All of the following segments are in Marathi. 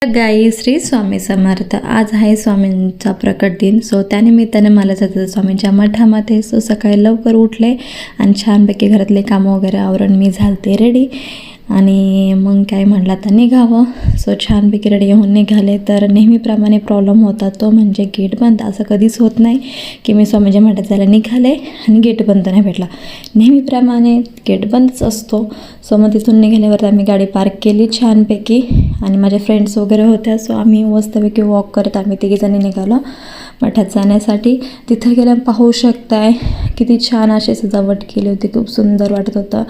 गाई श्री स्वामी समर्थ। आज आहे स्वामींचा प्रकट दिन, सो त्यानिमित्ताने मला जायचं स्वामींच्या मठामध्ये। सो सकाळी लवकर उठले आणि छानपैकी घरातले कामं वगैरे आवरून मी झालते रेडी आणि मग काय म्हटलं आता निघावं। सो छानपैकी रेडी होऊन निघाले। तर नेहमीप्रमाणे प्रॉब्लेम होता तो म्हणजे गेट बंद। असं कधीच होत नाही की मी स्वामींच्या मठात जायला निघाले आणि गेट बंद नाही भेटला, नेहमीप्रमाणे गेट बंदच असतो। सो मग तिथून निघाल्यावर आम्ही गाडी पार्क केली छानपैकी आणि माझ्या फ्रेंड्स वगैरे होत्या। सो आम्ही मस्तपैकी वॉक करत आम्ही तिघीजणी निघालो मठात जाण्यासाठी। तिथे गेल्यावर पाहू शकताय किती छान अशी सजावट केली होती, खूप सुंदर वाटत होतं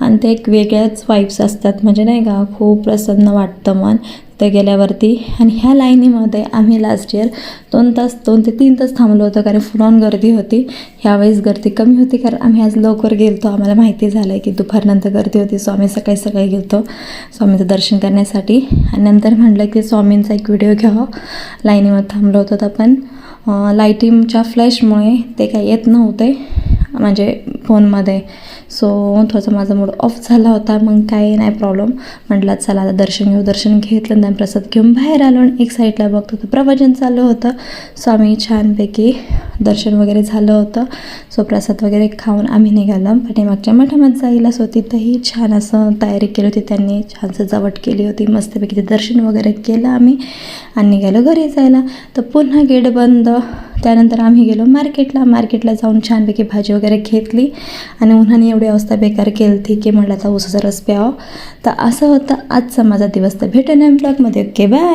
आणि ते एक वेगळ्याच वाईब्स असतात, म्हणजे नाही का, खूप प्रसन्न वाटतं मन तिथे गेल्यावरती। आणि ह्या लाईनीमध्ये आम्ही लास्ट इयर 2 ते 3 तास थांबलो होतो, कारण फुल ऑन गर्दी होती। ह्यावेळेस गर्दी कमी होती कारण आम्ही आज लवकर गेलतो, आम्हाला माहिती झालं की दुपारनंतर गर्दी होती। सो आम्ही सकाळी गेलतो स्वामींचं दर्शन करण्यासाठी आणि नंतर म्हटलं की स्वामींचा एक व्हिडिओ घ्यावा। लाईनीमध्ये थांबलो होतो तर पण लाईटिंगच्या फ्लॅशमुळे ते काही येत नव्हते म्हणजे फोनमध्ये। सो थोडंसं माझा मूड ऑफ झाला होता, मग काही नाही प्रॉब्लेम। म्हटलं चला आता दर्शन घेऊ। दर्शन घेतलं आणि प्रसाद घेऊन बाहेर आलो आणि एक साईडला बघत होतं प्रवचन चालू होतं। सो आम्ही छानपैकी दर्शन वगैरे झालं होतं। सो प्रसाद वगैरे खाऊन आम्ही निघालो पाठीमागच्या मठामध्ये जायला। सो तिथंही छान असं तयारी केली होती त्यांनी, छान सजावट केली होती, मस्तपैकी ते दर्शन वगैरे केलं आम्ही आणि निघालो घरी जायला। तर पुन्हा गेट बंद। त्यानंतर आम्ही गेलो मार्केटला जाऊन छानपैकी भाजी वगैरे घेतली आणि उन्हाने एवढी अवस्था बेकार केली होती की म्हटलं आता ऊसाचा रस प्यावं। तर असं होतं आजचा माझा दिवस। तर भेटूया ब्लॉगमध्ये। Okay bye.